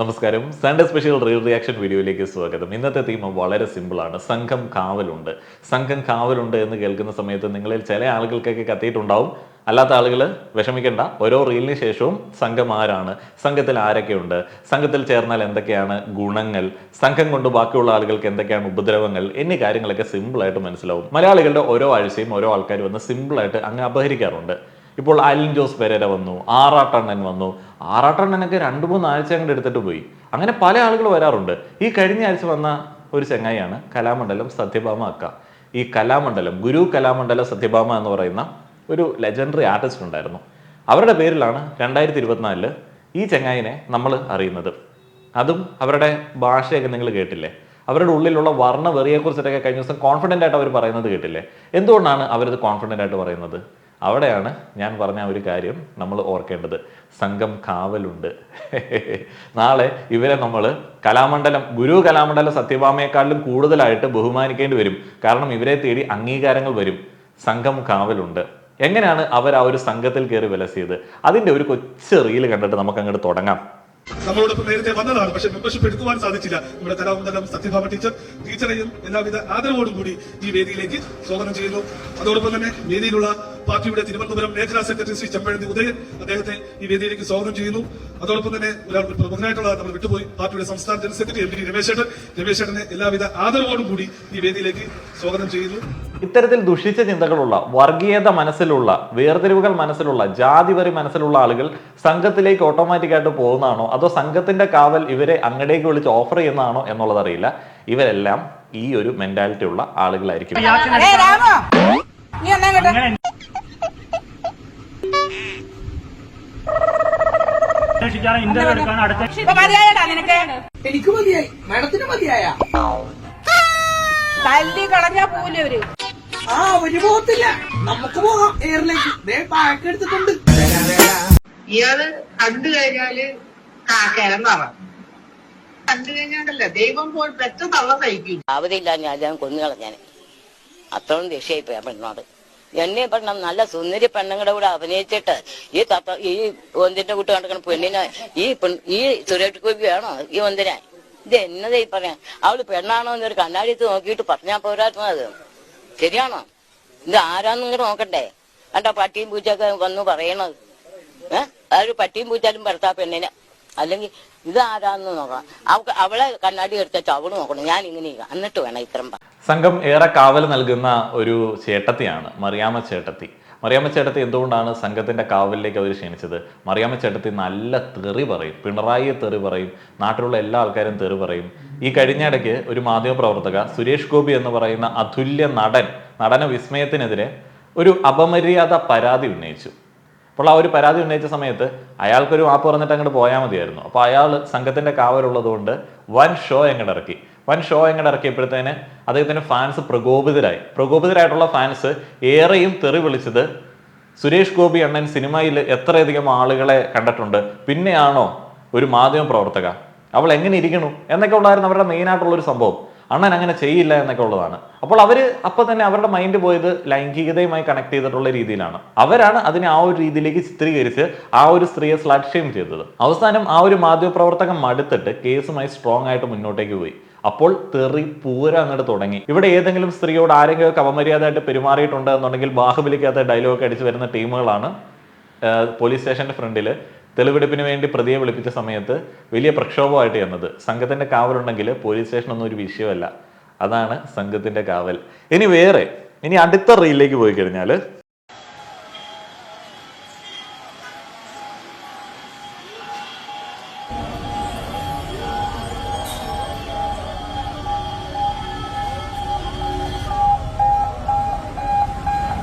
നമസ്കാരം. Sunday special reaction വീഡിയോയിലേക്ക് സ്വാഗതം. ഇന്നത്തെ തീം വളരെ സിമ്പിളാണ്. സംഘം കാവലുണ്ട്. സംഘം കാവലുണ്ട് എന്ന് കേൾക്കുന്ന സമയത്ത് നിങ്ങളിൽ ചില ആളുകൾക്കൊക്കെ കത്തിയിട്ടുണ്ടാവും. അല്ലാത്ത ആളുകൾ വിഷമിക്കേണ്ട. ഓരോ റീലിന് ശേഷവും സംഘം ആരാണ്, സംഘത്തിൽ ആരൊക്കെയുണ്ട്, സംഘത്തിൽ ചേർന്നാൽ എന്തൊക്കെയാണ് ഗുണങ്ങൾ, സംഘം കൊണ്ട് ബാക്കിയുള്ള ആളുകൾക്ക് എന്തൊക്കെയാണ് ഉപദ്രവങ്ങൾ എന്നീ കാര്യങ്ങളൊക്കെ സിമ്പിളായിട്ട് മനസ്സിലാവും. മലയാളികളുടെ ഓരോ ആഴ്ചയും ഓരോ ആൾക്കാർ വന്ന് സിമ്പിളായിട്ട് അങ്ങ് അപഹരിക്കാറുണ്ട്. ഇപ്പോൾ അലിൻ ജോസ് പെരേര വന്നു, ആറാട്ടണ്ണൻ വന്നു. ആറാട്ടണ്ണനൊക്കെ 2-3 ആഴ്ച അങ്ങോട്ട് എടുത്തിട്ട് പോയി. അങ്ങനെ പല ആളുകൾ വരാറുണ്ട്. ഈ കഴിഞ്ഞ ആഴ്ച വന്ന ഒരു ചങ്ങായിയാണ് കലാമണ്ഡലം സത്യഭാമ അക്ക. ഈ കലാമണ്ഡലം, ഗുരു കലാമണ്ഡലം സത്യഭാമ എന്ന് പറയുന്ന ഒരു ലെജൻഡറി ആർട്ടിസ്റ്റ് ഉണ്ടായിരുന്നു. അവരുടെ പേരിലാണ് 2024 ഈ ചങ്ങായിനെ നമ്മൾ അറിയുന്നത്. അതും അവരുടെ ഭാഷയൊക്കെ നിങ്ങൾ കേട്ടില്ലേ? അവരുടെ ഉള്ളിലുള്ള വർണ്ണവെറിയെക്കുറിച്ചിട്ടൊക്കെ കഴിഞ്ഞ ദിവസം കോൺഫിഡൻ്റ് ആയിട്ട് അവർ പറയുന്നത് കേട്ടില്ലേ? എന്തുകൊണ്ടാണ് അവരത് കോൺഫിഡൻ്റ് ആയിട്ട് പറയുന്നത്? അവിടെയാണ് ഞാൻ പറഞ്ഞ ഒരു കാര്യം നമ്മൾ ഓർക്കേണ്ടത്. സംഘം കാവലുണ്ട്. നാളെ ഇവരെ നമ്മൾ കലാമണ്ഡലം, ഗുരു കലാമണ്ഡലം സത്യഭാമയെക്കാളിലും കൂടുതലായിട്ട് ബഹുമാനിക്കേണ്ടി വരും. കാരണം ഇവരെ തേടി അംഗീകാരങ്ങൾ വരും. സംഘം കാവലുണ്ട്. എങ്ങനെയാണ് അവർ ആ ഒരു സംഘത്തിൽ കയറി വിലസിയത്? അതിൻ്റെ ഒരു കൊച്ചു റീല് കണ്ടിട്ട് നമുക്ക് അങ്ങോട്ട് തുടങ്ങാം. നമ്മളോടൊപ്പം നേരത്തെ വന്നതാണ്, പക്ഷെ മെമ്പർഷിപ്പ് എടുക്കുവാൻ സാധിച്ചില്ല. നമ്മുടെ കലാമണ്ഡലം സത്യഭാമ ടീച്ചറെയും എല്ലാവിധ ആദരവോടും കൂടി ഈ വേദിയിലേക്ക് സ്വാഗതം ചെയ്യുന്നു. അതോടൊപ്പം തന്നെ വേദിയിലുള്ള പാർട്ടിയുടെ തിരുവനന്തപുരം മേഖലാ സെക്രട്ടറി ശ്രീ ചെമ്പഴന്തി ഉദയൻ, അദ്ദേഹത്തെ ഈ വേദിയിലേക്ക് സ്വാഗതം ചെയ്യുന്നു. അതോടൊപ്പം തന്നെ ഒരാൾ പ്രമുഖനായിട്ടുള്ള നമ്മൾ വിട്ടുപോയി, പാർട്ടിയുടെ സംസ്ഥാന ജനറൽ സെക്രട്ടറി എം.ടി. രമേശേട്ടനെ എല്ലാവിധ ആദരവോടും കൂടി ഈ വേദിയിലേക്ക് സ്വാഗതം ചെയ്യുന്നു. ഇത്തരത്തിൽ ദുഷിച്ച ചിന്തകളുള്ള, വർഗീയത മനസ്സിലുള്ള, വേർതിരിവുകൾ മനസ്സിലുള്ള, ജാതിവരി മനസ്സിലുള്ള ആളുകൾ സംഘത്തിലേക്ക് ഓട്ടോമാറ്റിക്കായിട്ട് പോകുന്നതാണോ അതോ സംഘത്തിന്റെ കാവൽ ഇവരെ അങ്ങടേക്ക് വിളിച്ച് ഓഫർ ചെയ്യുന്നതാണോ എന്നുള്ളത് അറിയില്ല. ഇവരെല്ലാം ഈ ഒരു മെന്റാലിറ്റി ഉള്ള ആളുകളായിരിക്കും. എനിക്ക് മതിയായി, മാഡത്തിന് മതിയായ തല്ലി കളഞ്ഞാ പോലവര് ഒരു പോകത്തില്ല. നമുക്ക് പോകാം എയറിലേക്ക്. പാക്ക് എടുത്തിട്ടുണ്ട്. ഇയാള് കണ്ടു കഴിഞ്ഞാല് കാക്കേലെന്നാണ്. കണ്ടു കഴിഞ്ഞാണ്ടല്ല ദൈവം പോയി പെറ്റ തള്ള സഹിക്കും. അവധിയില്ല ഞാൻ കൊന്നു കളഞ്ഞാന്. അത്രയും ദേഷ്യായി പോയി ആ പെണ്ണോട്. എന്നെ പെണ്ണം നല്ല സുന്ദരി പെണ്ണുങ്ങളുടെ കൂടെ അഭിനയിച്ചിട്ട് ഈ ഒന്നിന്റെ കൂട്ട് കണ്ടിരിക്കുന്ന പെണ്ണിനെ ഈ സുരേഷ് ഗോപി വേണോ ഈ ഒന്നിനെ? ഇത് എന്നതായി പറയാൻ? അവള് പെണ്ണാണോ എന്നൊരു കണ്ണാടിത്ത് നോക്കിയിട്ട് പറഞ്ഞാൽ പോരായിരുന്നത്. ശരിയാണോ? ഇത് ആരാന്ന് ഇങ്ങനെ നോക്കണ്ടേ? കണ്ട പട്ടിയും പൂച്ചയൊക്കെ വന്നു പറയണത്. ആ ഒരു പട്ടിയും പൂച്ചാലും ഭർത്താ പെണ്ണിനെ. അല്ലെങ്കിൽ ഇത് ആരാന്ന് നോക്കണം. അവളെ കണ്ണാടി എടുത്ത അവള് നോക്കണം. ഞാൻ ഇങ്ങനെ എന്നിട്ട് വേണം ഇത്രയും. സംഘം ഏറെ കാവൽ നൽകുന്ന ഒരു ചേട്ടത്തിയാണ് മറിയാമ്മ ചേട്ടത്തി. മറിയാമ്മ ചേട്ടത്തി എന്തുകൊണ്ടാണ് സംഘത്തിന്റെ കാവലിലേക്ക് അവർ ക്ഷണിച്ചത്? മറിയാമ്മ ചേട്ടത്തി നല്ല തെറി പറയും, പിണറായിയെ തെറി പറയും, നാട്ടിലുള്ള എല്ലാ ആൾക്കാരും തെറി പറയും. ഈ കഴിഞ്ഞ ഇടയ്ക്ക് ഒരു മാധ്യമപ്രവർത്തക സുരേഷ് ഗോപി എന്ന് പറയുന്ന അതുല്യ നടന വിസ്മയത്തിനെതിരെ ഒരു അപമര്യാദ പരാതി ഉന്നയിച്ചു. അപ്പോൾ ആ ഒരു പരാതി ഉന്നയിച്ച സമയത്ത് അയാൾക്കൊരു മാപ്പ് പറഞ്ഞിട്ട് അങ്ങോട്ട് പോയാൽ മതിയായിരുന്നു. അപ്പോൾ അയാൾ സംഘത്തിന്റെ കാവലുള്ളത് കൊണ്ട് വൻ ഷോ ഇറക്കിയപ്പോഴത്തേന് അദ്ദേഹത്തിന്റെ ഫാൻസ് പ്രകോപിതരായിട്ടുള്ള ഫാൻസ് ഏറെയും തെറി വിളിച്ചത് സുരേഷ് ഗോപി അണ്ണൻ സിനിമയിൽ എത്രയധികം ആളുകളെ കണ്ടിട്ടുണ്ട്, പിന്നെയാണോ ഒരു മാധ്യമ പ്രവർത്തക, അവൾ എങ്ങനെ ഇരിക്കണു എന്നൊക്കെ ഉള്ളായിരുന്നു അവരുടെ മെയിനായിട്ടുള്ള ഒരു സംഭവം. അണ്ണൻ അങ്ങനെ ചെയ്യില്ല എന്നൊക്കെ ഉള്ളതാണ്. അപ്പോൾ അവര് അപ്പൊ തന്നെ അവരുടെ മൈൻഡ് പോയത് ലൈംഗികതയുമായി കണക്ട് ചെയ്തിട്ടുള്ള രീതിയിലാണ്. അവരാണ് അതിനെ ആ ഒരു രീതിയിലേക്ക് ചിത്രീകരിച്ച് ആ ഒരു സ്ത്രീയെ സ്ലട്ട് ഷെയിം ചെയ്തത്. അവസാനം ആ ഒരു മാധ്യമപ്രവർത്തകൻ മടുത്തിട്ട് കേസുമായി സ്ട്രോങ് ആയിട്ട് മുന്നോട്ടേക്ക് പോയി. അപ്പോൾ തെറി പൂര അങ്ങോട്ട് തുടങ്ങി. ഇവിടെ ഏതെങ്കിലും സ്ത്രീയോട് ആരെങ്കിലും അപമര്യാദയായിട്ട് പെരുമാറിയിട്ടുണ്ട് എന്നുണ്ടെങ്കിൽ ബാഹുബലിക്കകത്ത് ഡയലോഗ് അടിച്ച് വരുന്ന ടീമുകളാണ് പോലീസ് സ്റ്റേഷന്റെ ഫ്രണ്ടിൽ തെളിവെടുപ്പിന് വേണ്ടി പ്രതിയെ വിളിപ്പിച്ച സമയത്ത് വലിയ പ്രക്ഷോഭമായിട്ട് ചെന്നത്. സംഘത്തിന്റെ കാവലുണ്ടെങ്കിൽ പോലീസ് സ്റ്റേഷനൊന്നും ഒരു വിഷയമല്ല. അതാണ് സംഘത്തിന്റെ കാവൽ. ഇനി അടുത്ത റീലിലേക്ക് പോയി കഴിഞ്ഞാൽ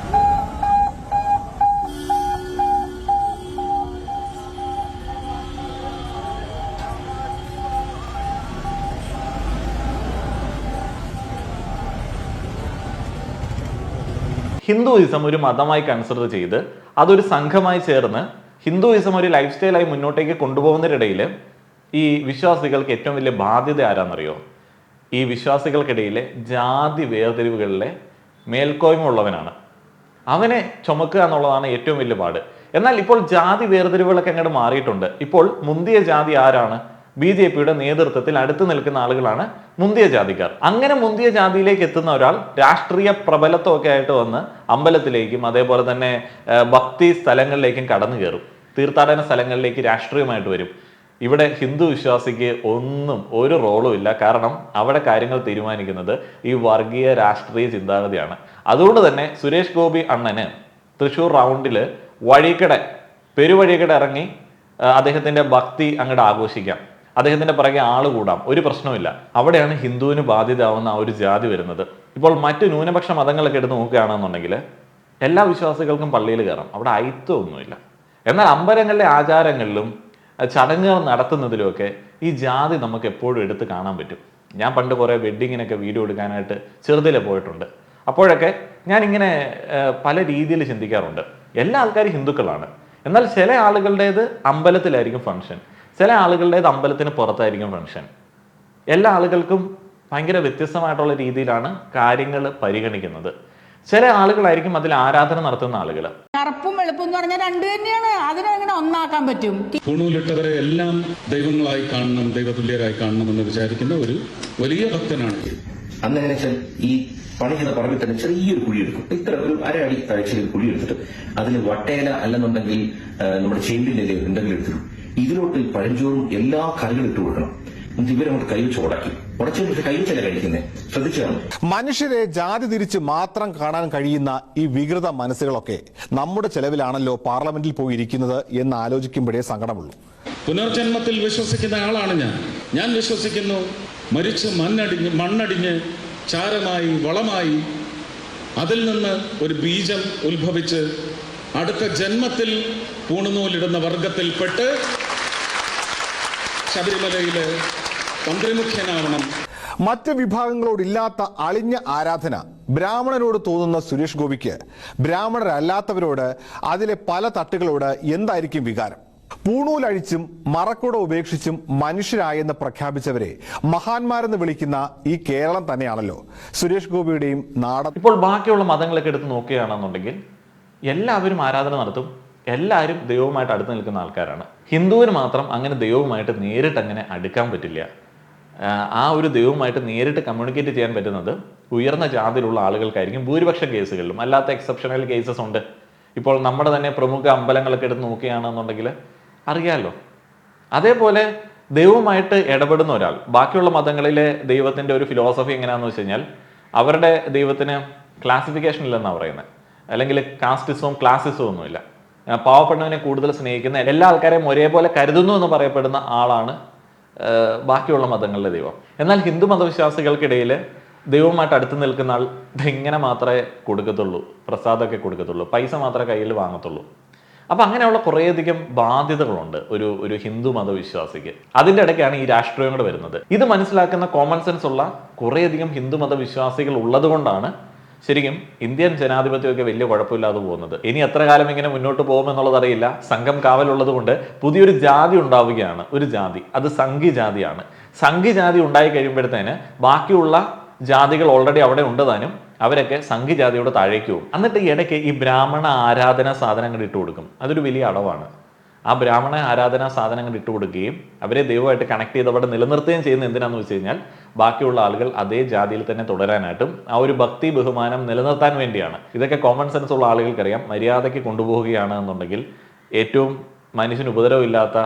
ഹിന്ദുയിസം ഒരു മതമായി കൺസിഡർ ചെയ്ത് അതൊരു സംഘമായി ചേർന്ന് ഹിന്ദുയിസം ഒരു ലൈഫ് സ്റ്റൈലായി മുന്നോട്ടേക്ക് കൊണ്ടുപോകുന്നതിനിടയിൽ ഈ വിശ്വാസികൾക്ക് ഏറ്റവും വലിയ ബാധ്യത ആരാന്നറിയോ? ഈ വിശ്വാസികൾക്കിടയിലെ ജാതി വേർതിരിവുകളിലെ മേൽക്കോയ്മ ഉള്ളവനാണ്. അവനെ ചുമക്കുക എന്നുള്ളതാണ് ഏറ്റവും വലിയ പാട്. എന്നാൽ ഇപ്പോൾ ജാതി വേർതിരിവുകളൊക്കെ അങ്ങോട്ട് മാറിയിട്ടുണ്ട്. ഇപ്പോൾ മുന്തിയ ജാതി ആരാണ്? BJPയുടെ നേതൃത്വത്തിൽ അടുത്ത് നിൽക്കുന്ന ആളുകളാണ് മുന്തിയ ജാതിക്കാർ. അങ്ങനെ മുന്തിയ ജാതിയിലേക്ക് എത്തുന്ന ഒരാൾ രാഷ്ട്രീയ പ്രബലത്വമൊക്കെ ആയിട്ട് വന്ന് അമ്പലത്തിലേക്കും അതേപോലെ തന്നെ ഭക്തി സ്ഥലങ്ങളിലേക്കും കടന്നു കയറും. തീർത്ഥാടന സ്ഥലങ്ങളിലേക്ക് രാഷ്ട്രീയമായിട്ട് വരും. ഇവിടെ ഹിന്ദു വിശ്വാസിക്ക് ഒരു റോളും ഇല്ല. കാരണം അവിടെ കാര്യങ്ങൾ തീരുമാനിക്കുന്നത് ഈ വർഗീയ രാഷ്ട്രീയ ചിന്താഗതിയാണ്. അതുകൊണ്ട് തന്നെ സുരേഷ് ഗോപി അണ്ണന് തൃശ്ശൂർ റൗണ്ടിൽ പെരുവഴിക്കട ഇറങ്ങി അദ്ദേഹത്തിന്റെ ഭക്തി അങ്ങോട്ട് ആഘോഷിക്കാം, അദ്ദേഹത്തിന്റെ പിറകെ ആള് കൂടാം, ഒരു പ്രശ്നവുമില്ല. അവിടെയാണ് ഹിന്ദുവിന് ബാധിതാവുന്ന ആ ഒരു ജാതി വരുന്നത്. ഇപ്പോൾ മറ്റു ന്യൂനപക്ഷ മതങ്ങളൊക്കെ എടുത്ത് നോക്കുകയാണെന്നുണ്ടെങ്കിൽ എല്ലാ വിശ്വാസികൾക്കും പള്ളിയിൽ കയറാം, അവിടെ അയിത്വമൊന്നുമില്ല. എന്നാൽ അമ്പലങ്ങളിലെ ആചാരങ്ങളിലും ചടങ്ങുകൾ നടത്തുന്നതിലുമൊക്കെ ഈ ജാതി നമുക്ക് എപ്പോഴും എടുത്ത് കാണാൻ പറ്റും. ഞാൻ പണ്ട് കുറേ വെഡ്ഡിങ്ങിനൊക്കെ വീഡിയോ എടുക്കാനായിട്ട് ചെറുതിലെ പോയിട്ടുണ്ട്. അപ്പോഴൊക്കെ ഞാനിങ്ങനെ പല രീതിയിൽ ചിന്തിക്കാറുണ്ട്. എല്ലാ ആൾക്കാരും ഹിന്ദുക്കളാണ്, എന്നാൽ ചില ആളുകളുടേത് അമ്പലത്തിലായിരിക്കും ഫംഗ്ഷൻ, ചില ആളുകളുടേത് അമ്പലത്തിന് പുറത്തായിരിക്കും ഫംഗ്ഷൻ. എല്ലാ ആളുകൾക്കും ഭയങ്കര വ്യത്യസ്തമായിട്ടുള്ള രീതിയിലാണ് കാര്യങ്ങൾ പരിഗണിക്കുന്നത്. ചില ആളുകളായിരിക്കും അതിൽ ആരാധന നടത്തുന്ന ആളുകൾ. കറുപ്പും വെളുപ്പും എന്ന് പറഞ്ഞാൽ രണ്ടു തന്നെയാണ്, അതിനെങ്ങനെ ഒന്നാക്കാൻ പറ്റും? പൂണൂലിട്ടവരെ എല്ലാം ദൈവങ്ങളായി കാണണം, ദൈവതുല്യരായി കാണണം എന്ന് വിചാരിക്കുന്ന ഒരു വലിയ ഭക്തനാണ്. അന്നെങ്ങനെ വെച്ചാൽ ഈ പണി ചെയ്ത പറമ്പിൽ തന്നെ ചെറിയൊരു കുഴിയെടുക്കും, ഇത്ര ഒരു അരയടി താഴ്ചയിൽ കുഴി എടുത്തിട്ട് അതിന് വട്ടയില അല്ലെന്നുണ്ടെങ്കിൽ നമ്മുടെ ചേമ്പിന്റെ എന്തെങ്കിലും എടുത്തിടും. ഇതിലോട്ട് പഴഞ്ചോറും എല്ലാ കറികളും ഇട്ട് കൊടുക്കണം. ഇവരങ്ങോട്ട് കൈവച്ച് ഉടച്ചു കൈവച്ചല്ല കഴിക്കുന്നത്, ശ്രദ്ധിച്ചാണ്. മനുഷ്യരെ ജാതി തിരിച്ച് മാത്രം കാണാൻ കഴിയുന്ന ഈ വികൃത മനസ്സുകളൊക്കെ നമ്മുടെ ചെലവിലാണല്ലോ പാർലമെന്റിൽ പോയി ഇരിക്കുന്നത് എന്ന് ആലോചിക്കുമ്പോഴേ സങ്കടമുള്ളൂ. പുനർജന്മത്തിൽ വിശ്വസിക്കുന്ന ആളാണ് ഞാൻ വിശ്വസിക്കുന്നു മരിച്ച് മണ്ണടിഞ്ഞ് ചാരമായി വളമായി അതിൽ നിന്ന് ഒരു ബീജം ഉത്ഭവിച്ച് അടുത്ത ജന്മത്തിൽ പൂണുനൂലിടുന്ന വർഗത്തിൽപ്പെട്ട് ശബരിമലയില് തന്ത്രിമുഖ്യനാവണം. മറ്റ് വിഭാഗങ്ങളോടില്ലാത്ത അളിഞ്ഞ ആരാധന ബ്രാഹ്മണരോട് തോന്നുന്ന സുരേഷ് ഗോപിക്ക് ബ്രാഹ്മണരല്ലാത്തവരോട് അതിലെ പല തട്ടുകളോട് എന്തായിരിക്കും വികാരം? പൂണൂലഴിച്ചും മറക്കുട ഉപേക്ഷിച്ചും മനുഷ്യരായെന്ന് പ്രഖ്യാപിച്ചവരെ മഹാന്മാരെന്ന് വിളിക്കുന്ന ഈ കേരളം തന്നെയാണല്ലോ സുരേഷ് ഗോപിയുടെയും നാടൻ. ഇപ്പോൾ ബാക്കിയുള്ള മതങ്ങളൊക്കെ എടുത്ത് നോക്കുകയാണെന്നുണ്ടെങ്കിൽ എല്ലാവരും ആരാധന നടത്തും, എല്ലാവരും ദൈവവുമായിട്ട് അടുത്ത് നിൽക്കുന്ന ആൾക്കാരാണ്. ഹിന്ദുവിന് മാത്രം അങ്ങനെ ദൈവവുമായിട്ട് നേരിട്ട് അങ്ങനെ അടുക്കാൻ പറ്റില്ല. ആ ഒരു ദൈവവുമായിട്ട് നേരിട്ട് കമ്മ്യൂണിക്കേറ്റ് ചെയ്യാൻ പറ്റുന്നത് ഉയർന്ന ജാതിയിലുള്ള ആളുകൾക്കായിരിക്കും ഭൂരിപക്ഷ കേസുകളിലും. അല്ലാത്ത എക്സെപ്ഷണൽ കേസസ് ഉണ്ട്. ഇപ്പോൾ നമ്മുടെ തന്നെ പ്രമുഖ അമ്പലങ്ങളൊക്കെ എടുത്ത് നോക്കുകയാണെന്നുണ്ടെങ്കിൽ അറിയാമല്ലോ. അതേപോലെ ദൈവവുമായിട്ട് ഇടപെടുന്ന ഒരാൾ, ബാക്കിയുള്ള മതങ്ങളിലെ ദൈവത്തിൻ്റെ ഒരു ഫിലോസഫി എങ്ങനെയാണെന്ന് വെച്ച് കഴിഞ്ഞാൽ അവരുടെ ദൈവത്തിന് ക്ലാസിഫിക്കേഷൻ ഇല്ലെന്നാണ് പറയുന്നത്. അല്ലെങ്കിൽ കാസ്റ്റിസവും ക്ലാസിസവും ഒന്നുമില്ല. പാവപ്പെട്ടവനെ കൂടുതൽ സ്നേഹിക്കുന്ന എല്ലാ ആൾക്കാരെയും ഒരേപോലെ കരുതുന്നു എന്ന് പറയപ്പെടുന്ന ആളാണ് ബാക്കിയുള്ള മതങ്ങളിലെ ദൈവം. എന്നാൽ ഹിന്ദു മതവിശ്വാസികൾക്കിടയിൽ ദൈവവുമായിട്ട് അടുത്ത് നിൽക്കുന്ന ആൾ ഇങ്ങനെ മാത്രമേ കൊടുക്കത്തുള്ളൂ, പ്രസാദമൊക്കെ കൊടുക്കത്തുള്ളൂ, പൈസ മാത്രമേ കയ്യിൽ വാങ്ങത്തുള്ളൂ. അപ്പം അങ്ങനെയുള്ള കുറേയധികം ബാധ്യതകളുണ്ട് ഒരു ഹിന്ദു മതവിശ്വാസിക്ക്. അതിൻ്റെ ഇടയ്ക്കാണ് ഈ രാഷ്ട്രീയം കൂടെ വരുന്നത്. ഇത് മനസ്സിലാക്കുന്ന കോമൺ സെൻസ് ഉള്ള കുറേയധികം ഹിന്ദു മതവിശ്വാസികൾ ഉള്ളത് കൊണ്ടാണ് ശരിക്കും ഇന്ത്യൻ ജനാധിപത്യമൊക്കെ വലിയ കുഴപ്പമില്ലാതെ പോകുന്നത്. ഇനി എത്ര കാലം ഇങ്ങനെ മുന്നോട്ട് പോകുമെന്നുള്ളത് അറിയില്ല. സംഘം കാവലുള്ളത് കൊണ്ട് പുതിയൊരു ജാതി ഉണ്ടാവുകയാണ്. ഒരു ജാതി, അത് സംഘി ജാതിയാണ്. സംഘി ജാതി ഉണ്ടായി കഴിയുമ്പോഴത്തേന് ബാക്കിയുള്ള ജാതികൾ ഓൾറെഡി അവിടെ ഉണ്ടതാനും അവരൊക്കെ സംഘി ജാതിയോട് താഴേക്ക് പോകും. എന്നിട്ട് ഈ ഇടയ്ക്ക് ഈ ബ്രാഹ്മണ ആരാധനാ സാധനങ്ങൾ ഇട്ട് കൊടുക്കും. അതൊരു വലിയ അടവാണ്. ആ ബ്രാഹ്മണ ആരാധനാ സാധനങ്ങൾ ഇട്ട് കൊടുക്കുകയും അവരെ ദൈവമായിട്ട് കണക്ട് ചെയ്ത് അവിടെ നിലനിർത്തുകയും ചെയ്യുന്നത് എന്തിനാന്ന് വെച്ച് കഴിഞ്ഞാൽ ബാക്കിയുള്ള ആളുകൾ അതേ ജാതിയിൽ തന്നെ തുടരാനായിട്ടും ആ ഒരു ഭക്തി ബഹുമാനം നിലനിർത്താൻ വേണ്ടിയാണ്. ഇതൊക്കെ കോമൺ സെൻസ് ഉള്ള ആളുകൾക്കറിയാം. മര്യാദയ്ക്ക് കൊണ്ടുപോവുകയാണ് എന്നുണ്ടെങ്കിൽ ഏറ്റവും മനുഷ്യന് ഉപദ്രവമില്ലാത്ത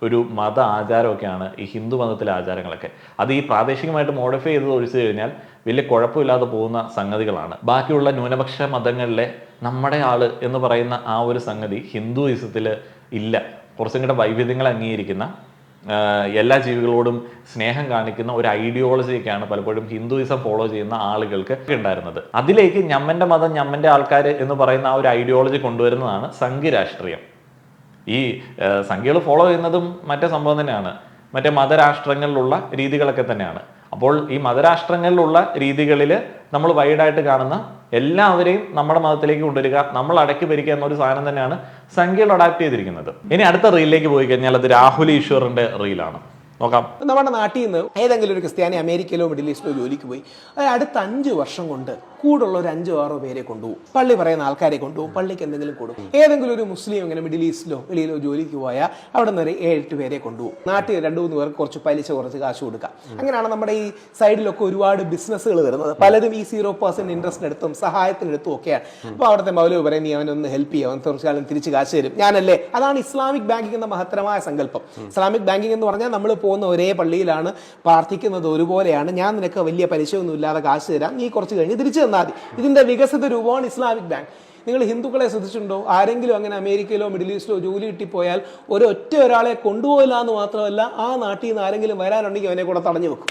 ഒരു മത ആചാരമൊക്കെയാണ് ഈ ഹിന്ദു മതത്തിലെ ആചാരങ്ങളൊക്കെ. അത് ഈ പ്രാദേശികമായിട്ട് മോഡിഫൈ ചെയ്ത് ഒഴിച്ചു കഴിഞ്ഞാൽ വലിയ കുഴപ്പമില്ലാതെ പോകുന്ന സംഗതികളാണ്. ബാക്കിയുള്ള ന്യൂനപക്ഷ മതങ്ങളിലെ നമ്മുടെ ആള് എന്ന് പറയുന്ന ആ ഒരു സംഗതി ഹിന്ദുയിസത്തിൽ ഇല്ല. കുറച്ചും കൂടെ വൈവിധ്യങ്ങൾ അംഗീകരിക്കുന്ന, എല്ലാ ജീവികളോടും സ്നേഹം കാണിക്കുന്ന ഒരു ഐഡിയോളജിയൊക്കെയാണ് പലപ്പോഴും ഹിന്ദുയിസം ഫോളോ ചെയ്യുന്ന ആളുകൾക്ക് ഉണ്ടായിരുന്നത്. അതിലേക്ക് ഞമ്മൻ്റെ മതം ഞമ്മൻ്റെ ആൾക്കാർ എന്ന് പറയുന്ന ആ ഒരു ഐഡിയോളജി കൊണ്ടുവരുന്നതാണ് സംഘി രാഷ്ട്രീയം. ഈ സംഖ്യകൾ ഫോളോ ചെയ്യുന്നതും മറ്റേ സംഭവം തന്നെയാണ്, മറ്റേ മതരാഷ്ട്രങ്ങളിലുള്ള രീതികളൊക്കെ തന്നെയാണ്. അപ്പോൾ ഈ മതരാഷ്ട്രങ്ങളിലുള്ള രീതികളിൽ നമ്മൾ വൈഡായിട്ട് കാണുന്ന എല്ലാവരെയും നമ്മുടെ മതത്തിലേക്ക് കൊണ്ടുവരിക, നമ്മൾ അടക്കി ഭരിക്കുക എന്നൊരു സാധനം തന്നെയാണ് സംഖ്യകൾ അഡാപ്റ്റ് ചെയ്തിരിക്കുന്നത്. ഇനി അടുത്ത റീലിലേക്ക് പോയി കഴിഞ്ഞാൽ അത് രാഹുൽ ഈശ്വറിന്റെ റീലാണ്. നോക്കാം. നമ്മുടെ നാട്ടിൽ നിന്ന് ഏതെങ്കിലും ഒരു ക്രിസ്ത്യാനി അമേരിക്കയിലോ മിഡിൽ ഈസ്റ്റിലോ ജോലിക്ക് പോയി അത് അടുത്ത 5 വർഷം കൊണ്ട് കൂടുള്ള ഒരു 5-6 പേരെ കൊണ്ടുപോകും. പള്ളി പറയുന്ന ആൾക്കാരെ കൊണ്ടുപോകും, പള്ളിക്ക് എന്തെങ്കിലും കൊടുക്കും. ഏതെങ്കിലും ഒരു മുസ്ലിം ഇങ്ങനെ മിഡിൽ ഈസ്റ്റിലോ വെളിയിലോ ജോലിക്ക് പോയാൽ അവിടെ നിന്ന് 7-8 പേരെ കൊണ്ടുപോകും. നാട്ടിൽ 2-3 പേർക്ക് കുറച്ച് പലിശ കുറച്ച് കാശ് കൊടുക്കാം. അങ്ങനെയാണ് നമ്മുടെ ഈ സൈഡിലൊക്കെ ഒരുപാട് ബിസിനസ്സുകൾ വരുന്നത്. പലരും ഈ 0% ഇൻട്രസ്റ്റിനെടുത്തും സഹായത്തിനെടുത്തും ഒക്കെയാണ്. അപ്പോൾ അവിടുത്തെ മൗലവി പറയും, നീ അവനൊന്ന് ഹെൽപ്പ് ചെയ്യും, അവൻ കുറച്ച് കാലം തിരിച്ച് കാശ് തരും, ഞാനല്ലേ. അതാണ് ഇസ്ലാമിക് ബാങ്കിങ് എന്ന മഹത്തരമായ സങ്കല്പം. ഇസ്ലാമിക് ബാങ്കിങ് എന്ന് പറഞ്ഞാൽ നമ്മൾ പോകുന്ന ഒരേ പള്ളിയിലാണ്, പ്രാർത്ഥിക്കുന്നത് ഒരുപോലെയാണ്, ഞാൻ നിനക്ക് വലിയ പലിശയൊന്നും ഇല്ലാതെ കാശ് തരാം, നീ കുറച്ച് കഴിഞ്ഞ് തിരിച്ചു തന്നാൽ മതി. ഇതിന്റെ വികസിത രൂപമാണ് ഇസ്ലാമിക് ബാങ്ക്. നിങ്ങൾ ഹിന്ദുക്കളെ ശ്രദ്ധിച്ചിട്ടുണ്ടോ? ആരെങ്കിലും അങ്ങനെ അമേരിക്കയിലോ മിഡിൽ ഈസ്റ്റിലോ ജോലി കിട്ടിപ്പോയാൽ ഒരാളെ കൊണ്ടുപോയില്ല എന്ന് മാത്രമല്ല, ആ നാട്ടിൽ നിന്ന് ആരെങ്കിലും വരാനുണ്ടെങ്കിൽ അവനെ കൂടെ തടഞ്ഞു വെക്കും.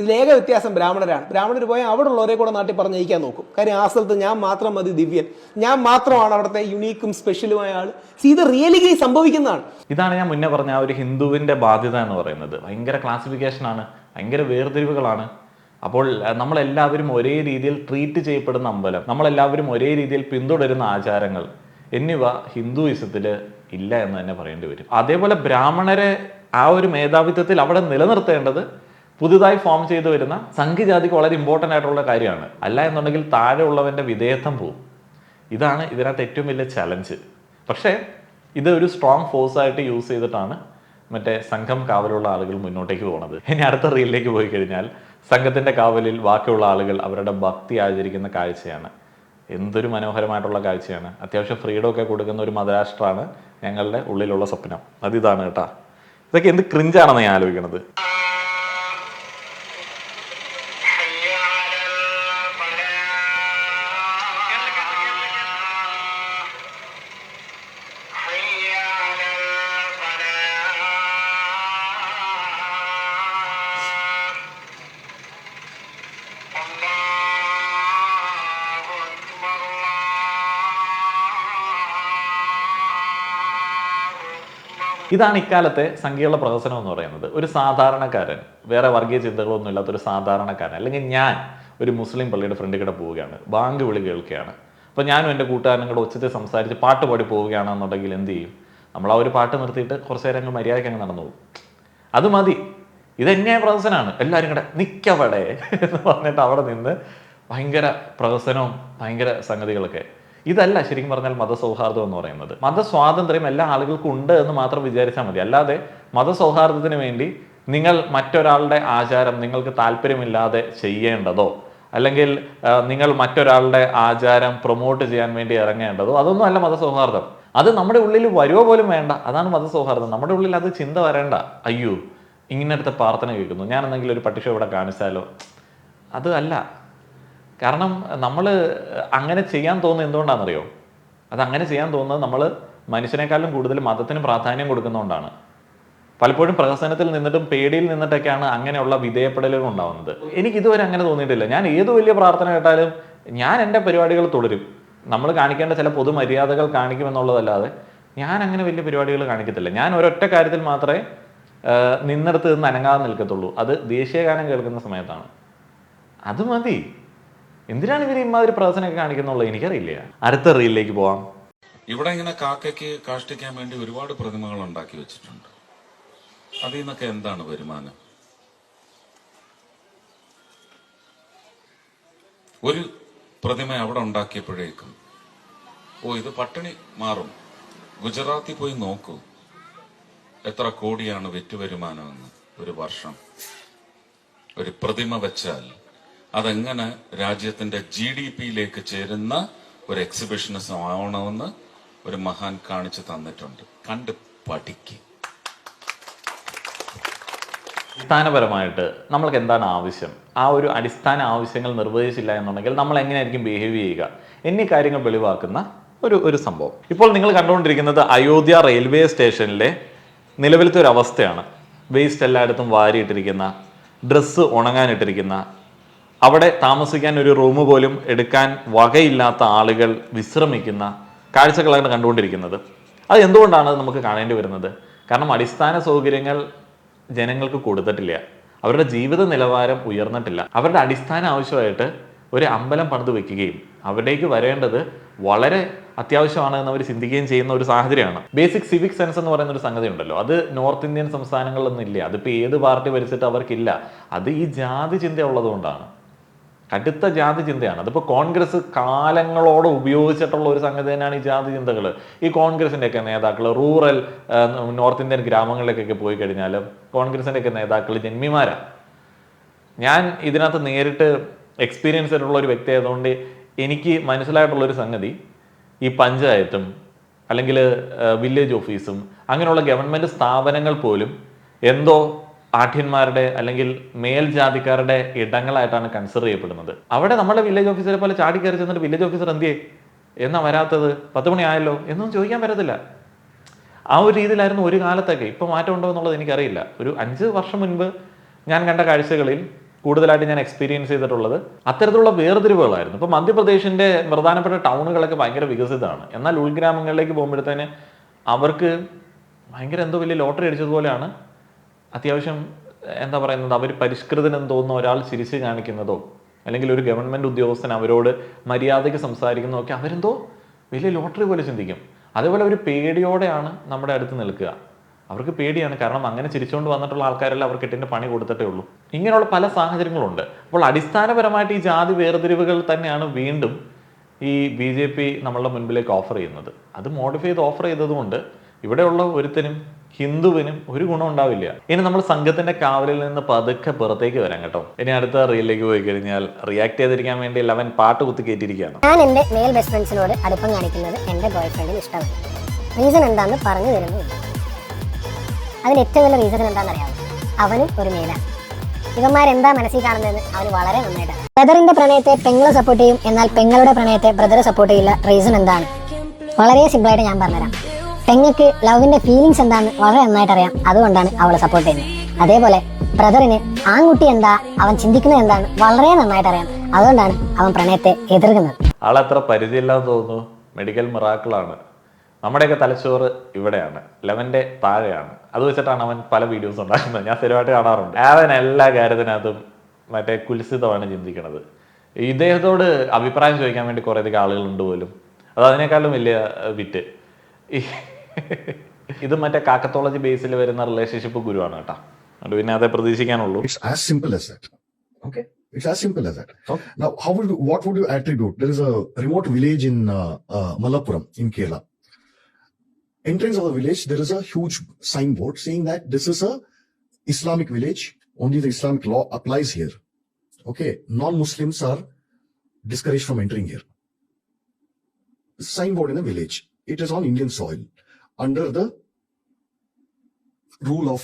ഇതിലേക വ്യത്യാസം ബ്രാഹ്മണരാണ്. ബ്രാഹ്മണർ പോയാൽ അവിടെ ഉള്ളവരെ കൂടെ നാട്ടിൽ പറഞ്ഞയക്കാൻ നോക്കും. കാര്യം ആ സ്ഥലത്ത് ഞാൻ മാത്രം മതി ദിവ്യൻ, ഞാൻ മാത്രമാണ് അവിടുത്തെ യുണീക്കും സ്പെഷ്യലുമായ ആൾ. ഇത് റിയലി സംഭവിക്കുന്നതാണ്. ഇതാണ് ഞാൻ മുന്നേ പറഞ്ഞ ആ ഒരു ഹിന്ദുവിന്റെ ബാധ്യത എന്ന് പറയുന്നത്. ഭയങ്കര ക്ലാസിഫിക്കേഷനാണ്, ഭയങ്കര വേർതിരിവുകളാണ്. അപ്പോൾ നമ്മളെല്ലാവരും ഒരേ രീതിയിൽ ട്രീറ്റ് ചെയ്യപ്പെടുന്ന അമ്പലം, നമ്മളെല്ലാവരും ഒരേ രീതിയിൽ പിന്തുടരുന്ന ആചാരങ്ങൾ എന്നിവ ഹിന്ദുയിസത്തിൽ ഇല്ല എന്ന് തന്നെ പറയേണ്ടി വരും. അതേപോലെ ബ്രാഹ്മണരെ ആ ഒരു മേധാവിത്വത്തിൽ അവിടെ നിലനിർത്തേണ്ടത് പുതുതായി ഫോം ചെയ്തു വരുന്ന സംഘജാതിക്ക് വളരെ ഇമ്പോർട്ടൻ്റ് ആയിട്ടുള്ള കാര്യമാണ്. അല്ല എന്നുണ്ടെങ്കിൽ താഴെ ഉള്ളവൻ്റെ വിധേയത്വം പോവും. ഇതാണ് ഇതിനകത്ത് ഏറ്റവും വലിയ ചലഞ്ച്. പക്ഷേ ഇത് ഒരു സ്ട്രോങ് ഫോഴ്സായിട്ട് യൂസ് ചെയ്തിട്ടാണ് മറ്റേ സംഘം കാവലുള്ള ആളുകൾ മുന്നോട്ടേക്ക് പോകുന്നത്. ഇനി അടുത്ത റീലിലേക്ക് പോയി കഴിഞ്ഞാൽ സംഘത്തിൻ്റെ കാവലിൽ ബാക്കിയുള്ള ആളുകൾ അവരുടെ ഭക്തി ആചരിക്കുന്ന കാഴ്ചയാണ്. എന്തൊരു മനോഹരമായിട്ടുള്ള കാഴ്ചയാണ്. അത്യാവശ്യം ഫ്രീഡം ഒക്കെ കൊടുക്കുന്ന ഒരു മതരാഷ്ട്രമാണ് ഞങ്ങളുടെ ഉള്ളിലുള്ള സ്വപ്നം. അതിതാണ് കേട്ടാ. ഇതൊക്കെ എന്ത് ക്രിഞ്ചാണെന്ന് ഞാൻ ആലോചിക്കണത്. ഇതാണ് ഇക്കാലത്തെ സംഘീയ പ്രഹസനം എന്ന് പറയുന്നത്. ഒരു സാധാരണക്കാരൻ, വേറെ വർഗീയ ചിന്തകളൊന്നും ഇല്ലാത്ത ഒരു സാധാരണക്കാരൻ, അല്ലെങ്കിൽ ഞാൻ ഒരു മുസ്ലിം പള്ളിയുടെ ഫ്രണ്ടിൽ കൂടെ പോവുകയാണ്, ബാങ്ക് വിളി കേൾക്കുകയാണ്. അപ്പോൾ ഞാനും എൻ്റെ കൂട്ടുകാരനും കൂടെ ഉച്ചത്തിൽ സംസാരിച്ച് പാട്ട് പാടി പോവുകയാണെന്നുണ്ടെങ്കിൽ എന്ത് ചെയ്യും? നമ്മൾ ആ ഒരു പാട്ട് നിർത്തിയിട്ട് കുറച്ച് നേരം അങ്ങ് മര്യാദയ്ക്ക് അങ്ങ് നടന്നു പോകും. അത് മതി. ഇതന്യായ പ്രഹസനമാണ്. എല്ലാവരും കൂടെ നിൽക്കവിടെ എന്ന് പറഞ്ഞിട്ട് അവിടെ നിന്ന് ഭയങ്കര പ്രഹസനവും ഭയങ്കര സംഗതികളൊക്കെ. ഇതല്ല ശരിക്കും പറഞ്ഞാൽ മതസൗഹാർദ്ദം എന്ന് പറയുന്നത്. മതസ്വാതന്ത്ര്യം എല്ലാ ആളുകൾക്കും ഉണ്ട് എന്ന് മാത്രം വിചാരിച്ചാൽ മതി. അല്ലാതെ മതസൗഹാർദ്ദത്തിന് വേണ്ടി നിങ്ങൾ മറ്റൊരാളുടെ ആചാരം നിങ്ങൾക്ക് താല്പര്യമില്ലാതെ ചെയ്യേണ്ടതോ അല്ലെങ്കിൽ നിങ്ങൾ മറ്റൊരാളുടെ ആചാരം പ്രൊമോട്ട് ചെയ്യാൻ വേണ്ടി ഇറങ്ങേണ്ടതോ അതൊന്നും അല്ല മതസൗഹാർദ്ദം. അത് നമ്മുടെ ഉള്ളിൽ വരുവോ പോലും വേണ്ട. അതാണ് മതസൗഹാർദ്ദം. നമ്മുടെ ഉള്ളിൽ അത് ചിന്ത വരേണ്ട. അയ്യോ ഇങ്ങനത്തെ പ്രാർത്ഥന കേൾക്കുന്നു, ഞാൻ എന്തെങ്കിലും ഒരു പട്ടിഷോ ഇവിടെ കാണിച്ചാലോ, അത് അല്ല. കാരണം നമ്മൾ അങ്ങനെ ചെയ്യാൻ തോന്നുന്നത് എന്തുകൊണ്ടാണെന്നറിയോ? അതങ്ങനെ ചെയ്യാൻ തോന്നുന്നത് നമ്മൾ മനുഷ്യനേക്കാളും കൂടുതൽ മതത്തിന് പ്രാധാന്യം കൊടുക്കുന്നതുകൊണ്ടാണ്. പലപ്പോഴും പ്രഹസനത്തിൽ നിന്നിട്ടും പേടിയിൽ നിന്നിട്ടൊക്കെയാണ് അങ്ങനെയുള്ള വിധേയപ്പെടലുകൾ ഉണ്ടാവുന്നത്. എനിക്ക് ഇതുവരെ അങ്ങനെ തോന്നിയിട്ടില്ല. ഞാൻ ഏത് വലിയ പ്രാർത്ഥന കേട്ടാലും ഞാൻ എൻ്റെ പരിപാടികൾ തുടരും. നമ്മൾ കാണിക്കേണ്ട ചില പൊതുമര്യാദകൾ കാണിക്കുമെന്നുള്ളതല്ലാതെ ഞാൻ അങ്ങനെ വലിയ പരിപാടികൾ കാണിക്കത്തില്ല. ഞാൻ ഒരൊറ്റ കാര്യത്തിൽ മാത്രമേ നിന്നെടുത്ത് നിന്ന് അനങ്ങാതെ നിൽക്കത്തുള്ളൂ. അത് ദേശീയഗാനം കേൾക്കുന്ന സമയത്താണ്. അത് മതി. എന്തിനാണ് ഇവർ ഇമാതിരി പ്രഹസനമൊക്കെ കാണിക്കുന്നുള്ളത് എനിക്കറിയില്ല. അടുത്ത റീലിലേക്ക് പോവാം. ഇവിടെ ഇങ്ങനെ കാക്കയ്ക്ക് കാഷ്ടിക്കാൻ വേണ്ടി ഒരുപാട് പ്രതിമകൾ ഉണ്ടാക്കി വെച്ചിട്ടുണ്ട്. അതിൽ നിന്നൊക്കെ എന്താണ് വരുമാനം? ഒരു പ്രതിമ അവിടെ ഉണ്ടാക്കിയപ്പോഴേക്കും ഇത് പട്ടിണി മാറും. ഗുജറാത്തിൽ പോയി നോക്കൂ എത്ര കോടിയാണ് വിറ്റ് വരുമാനമെന്ന് ഒരു വർഷം. ഒരു പ്രതിമ വെച്ചാൽ അതെങ്ങനെ രാജ്യത്തിന്റെ GDP-യിലേക്ക് ചേരുന്ന ഒരു എക്സിബിഷനിസം ആവണമെന്ന് ഒരു മഹാൻ കാണിച്ചു തന്നിട്ടുണ്ട്. കണ്ട് പഠിക്ക്. അടിസ്ഥാനപരമായിട്ട് നമ്മൾക്ക് എന്താണ് ആവശ്യം, ആ ഒരു അടിസ്ഥാന ആവശ്യങ്ങൾ നിർവഹിച്ചില്ല എന്നുണ്ടെങ്കിൽ നമ്മൾ എങ്ങനെയായിരിക്കും ബിഹേവ് ചെയ്യുക എന്നീ കാര്യങ്ങൾ വെളിവാക്കുന്ന ഒരു സംഭവം. ഇപ്പോൾ നിങ്ങൾ കണ്ടുകൊണ്ടിരിക്കുന്നത് അയോധ്യ റെയിൽവേ സ്റ്റേഷനിലെ നിലവിലത്തെ ഒരു അവസ്ഥയാണ്. വേസ്റ്റ് എല്ലായിടത്തും വാരിയിട്ടിരിക്കുന്ന, ഡ്രസ്സ് ഉണങ്ങാനിട്ടിരിക്കുന്ന, അവിടെ താമസിക്കാൻ ഒരു റൂം പോലും എടുക്കാൻ വകയില്ലാത്ത ആളുകൾ വിശ്രമിക്കുന്ന കാഴ്ചകളാണ് കണ്ടുകൊണ്ടിരിക്കുന്നത്. അത് എന്തുകൊണ്ടാണ് നമുക്ക് കാണേണ്ടി വരുന്നത്? കാരണം അടിസ്ഥാന സൗകര്യങ്ങൾ ജനങ്ങൾക്ക് കൊടുത്തിട്ടില്ല. അവരുടെ ജീവിത നിലവാരം ഉയർന്നിട്ടില്ല. അവരുടെ അടിസ്ഥാന ആവശ്യമായിട്ട് ഒരു അമ്പലം പണിത് വെക്കുകയും അവിടേക്ക് വരേണ്ടത് വളരെ അത്യാവശ്യമാണ് എന്ന് അവർ ചിന്തിക്കുകയും ചെയ്യുന്ന ഒരു സാഹചര്യമാണ്. ബേസിക് സിവിക് സെൻസ് എന്ന് പറയുന്ന ഒരു സംഗതി ഉണ്ടല്ലോ, അത് നോർത്ത് ഇന്ത്യൻ സംസ്ഥാനങ്ങളിലൊന്നും ഇല്ല. അതിപ്പോൾ ഏത് പാർട്ടി ഭരിച്ചിട്ട് അവർക്കില്ല. അത് ഈ ജാതി ചിന്ത ഉള്ളതുകൊണ്ടാണ്, കടുത്ത ജാതി ചിന്തയാണ്. അതിപ്പോൾ കോൺഗ്രസ് കാലങ്ങളോടെ ഉപയോഗിച്ചിട്ടുള്ള ഒരു സംഗതി തന്നെയാണ് ഈ ജാതി ചിന്തകൾ. ഈ കോൺഗ്രസിൻ്റെയൊക്കെ നേതാക്കൾ റൂറൽ നോർത്ത് ഇന്ത്യൻ ഗ്രാമങ്ങളിലേക്കൊക്കെ പോയി കഴിഞ്ഞാൽ കോൺഗ്രസിൻ്റെയൊക്കെ നേതാക്കൾ ജന്മിമാരാണ്. ഞാൻ ഇതിനകത്ത് നേരിട്ട് എക്സ്പീരിയൻസ് ആയിട്ടുള്ള ഒരു വ്യക്തി ആയതുകൊണ്ട് എനിക്ക് മനസ്സിലായിട്ടുള്ളൊരു സംഗതി, ഈ പഞ്ചായത്തും അല്ലെങ്കിൽ വില്ലേജ് ഓഫീസും അങ്ങനെയുള്ള ഗവൺമെൻറ് സ്ഥാപനങ്ങൾ പോലും എന്തോ ആഠ്യന്മാരുടെ അല്ലെങ്കിൽ മേൽജാതിക്കാരുടെ ഇടങ്ങളായിട്ടാണ് കൺസിഡർ ചെയ്യപ്പെടുന്നത്. അവിടെ നമ്മുടെ വില്ലേജ് ഓഫീസറെ പോലെ ചാടി കയറി ചെന്നിട്ട് വില്ലേജ് ഓഫീസർ എന്തിയേ എന്നാ വരാത്തത്, 10 മണി ആയല്ലോ എന്നൊന്നും ചോദിക്കാൻ പറ്റത്തില്ല. ആ ഒരു രീതിയിലായിരുന്നു ഒരു കാലത്തൊക്കെ. ഇപ്പം മാറ്റം ഉണ്ടോ എന്നുള്ളത് എനിക്കറിയില്ല. ഒരു 5 വർഷം മുൻപ് ഞാൻ കണ്ട കാഴ്ചകളിൽ കൂടുതലായിട്ട് ഞാൻ എക്സ്പീരിയൻസ് ചെയ്തിട്ടുള്ളത് അത്തരത്തിലുള്ള വേർതിരിവുകളായിരുന്നു. ഇപ്പോൾ മധ്യപ്രദേശിൻ്റെ പ്രധാനപ്പെട്ട ടൗണുകളൊക്കെ ഭയങ്കര വികസിതമാണ്. എന്നാൽ ഉൾഗ്രാമങ്ങളിലേക്ക് പോകുമ്പോഴത്തേന് അവർക്ക് ഭയങ്കര എന്തോ വലിയ ലോട്ടറി അടിച്ചതുപോലെയാണ്. അത്യാവശ്യം എന്താ പറയുന്നത്, അവർ പരിഷ്കൃതനെന്ന് തോന്നുന്ന ഒരാൾ ചിരിച്ച് കാണിക്കുന്നതോ അല്ലെങ്കിൽ ഒരു ഗവൺമെൻറ് ഉദ്യോഗസ്ഥൻ അവരോട് മര്യാദയ്ക്ക് സംസാരിക്കുന്നതൊക്കെ അവരെന്തോ വലിയ ലോട്ടറി പോലെ ചിന്തിക്കും. അതേപോലെ ഒരു പേടിയോടെയാണ് നമ്മുടെ അടുത്ത് നിൽക്കുക. അവർക്ക് പേടിയാണ്, കാരണം അങ്ങനെ ചിരിച്ചുകൊണ്ട് വന്നിട്ടുള്ള ആൾക്കാരെല്ലാം അവർക്ക് എട്ടിൻ്റെ പണി കൊടുത്തിട്ടേ ഉള്ളൂ. ഇങ്ങനെയുള്ള പല സാഹചര്യങ്ങളുണ്ട്. അപ്പോൾ അടിസ്ഥാനപരമായിട്ട് ഈ ജാതി വേർതിരിവുകൾ തന്നെയാണ് വീണ്ടും ഈ BJP നമ്മളുടെ മുൻപിലേക്ക് ഓഫർ ചെയ്യുന്നത്. അത് മോഡിഫൈ ചെയ്ത് ഓഫർ ചെയ്തതുകൊണ്ട് ഇവിടെയുള്ള ഒരുത്തനും ഹിന്ദുവിനും ഒരു ഗുണം ഉണ്ടാവില്ല. ഇനി നമ്മൾ സംഘത്തിന്റെ കാവലിൽ നിന്ന് പതുക്കെ പുറത്തേക്ക് വരാം കേട്ടോ. ഇനി അടുത്ത റീലിലേക്ക് പോയി കഴിഞ്ഞാൽ റിയാക്ട് ചെയ്തിരിക്കാൻ വേണ്ടി 11 പാട്ട് കുത്തി കയറ്റിയിരിക്കുകയാണ്. ഞാൻ എൻ്റെ മെയിൽ ബെസ്റ്റ് ഫ്രണ്ട്സിനോട് അടുപ്പം കാണിക്കുന്നത് എൻ്റെ ബോയ് ഫ്രണ്ടിന് ഇഷ്ടമാണ്. റീസൺ എന്താണെന്ന് പറഞ്ഞു തരുന്നില്ല. അതിന് ഏറ്റവും വലിയ റീസൺ എന്താണെന്ന് അറിയാമോ? അവനും ഒരു മെയിലാണ്. ഇവന്മാരെന്താ മനസ്സിൽ കാണുന്നതെന്ന് അവന് വളരെ നന്നായിട്ടാണ്. ബ്രദറിന്റെ പ്രണയത്തെ പെങ്ങളെ സപ്പോർട്ട് ചെയ്യും, എന്നാൽ പെങ്ങളുടെ പ്രണയത്തെ ബ്രദറെ സപ്പോർട്ട് ചെയ്യില്ല. റീസൺ എന്താണ്? വളരെ സിമ്പിളായിട്ട് ഞാൻ പറഞ്ഞുതരാം. പെങ്ങൾക്ക് ലവിന്റെ ഫീലിങ്സ് എന്താണെന്ന് വളരെ നന്നായിട്ട് അറിയാം, അതുകൊണ്ടാണ് അവളെ സപ്പോർട്ട് ചെയ്യുന്നത്. അതേപോലെ ബ്രദറിന് ആൺകുട്ടി എന്താ, അവൻ ചിന്തിക്കുന്നത് എന്താണ് വളരെ നന്നായിട്ട് അറിയാം, അതുകൊണ്ടാണ് അവൻ പ്രണയത്തെ എതിർക്കുന്നത്. ആളത്ര പരിചയമില്ലാന്ന് തോന്നുന്നു. മെഡിക്കൽ മിറാക്കിളാണ്. നമ്മുടെയൊക്കെ തലച്ചോറ് ഇവിടെയാണ്, 11ന്റെ താഴെയാണ്. അത് വെച്ചിട്ടാണ് അവൻ പല വീഡിയോസ് ഉണ്ടാക്കുന്നത്. ഞാൻ സ്ഥിരമായിട്ട് കാണാറുണ്ട്. അവൻ എല്ലാ കാര്യത്തിനകത്തും മറ്റേ കുൽസിതമാണ് ചിന്തിക്കുന്നത്. ഇദ്ദേഹത്തോട് അഭിപ്രായം ചോദിക്കാൻ വേണ്ടി കുറേയധികം ആളുകളുണ്ട് പോലും. അത് അതിനേക്കാളും വലിയ വിറ്റ്. ഇത് മറ്റേ കാക്കത്തോളജി ബേസിൽ വരുന്ന റിലേഷൻഷിപ്പ് ഗുരുവാണ് കേട്ടോ. അതുകൊണ്ട് പിന്നെ അതേ പ്രതീക്ഷിക്കാനുള്ളൂ. It's as simple as that. Okay. It's as simple as that. Okay. Now, what would you attribute? There is a remote village in Malappuram in Kerala. Entrance of the village, there is a huge signboard saying that this is a Islamic village. Only the Islamic law applies here. Okay. Non-Muslims are discouraged from entering here. Signboard in the village. It is on Indian soil under the rule of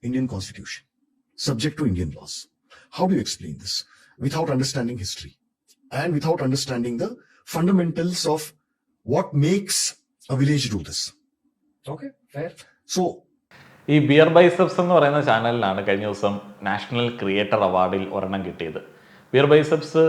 Indian Constitution, subject to Indian laws. How do you explain this without understanding history and without understanding the fundamentals of what makes a village do this? Okay, fair. So, ഈ beer biceps എന്ന് പറയുന്ന ചാനലിലാണ് കഴിഞ്ഞ ദിവസം national creator അവാർഡിൽ ഒരെണ്ണം കിട്ടിയത്. Beer biceps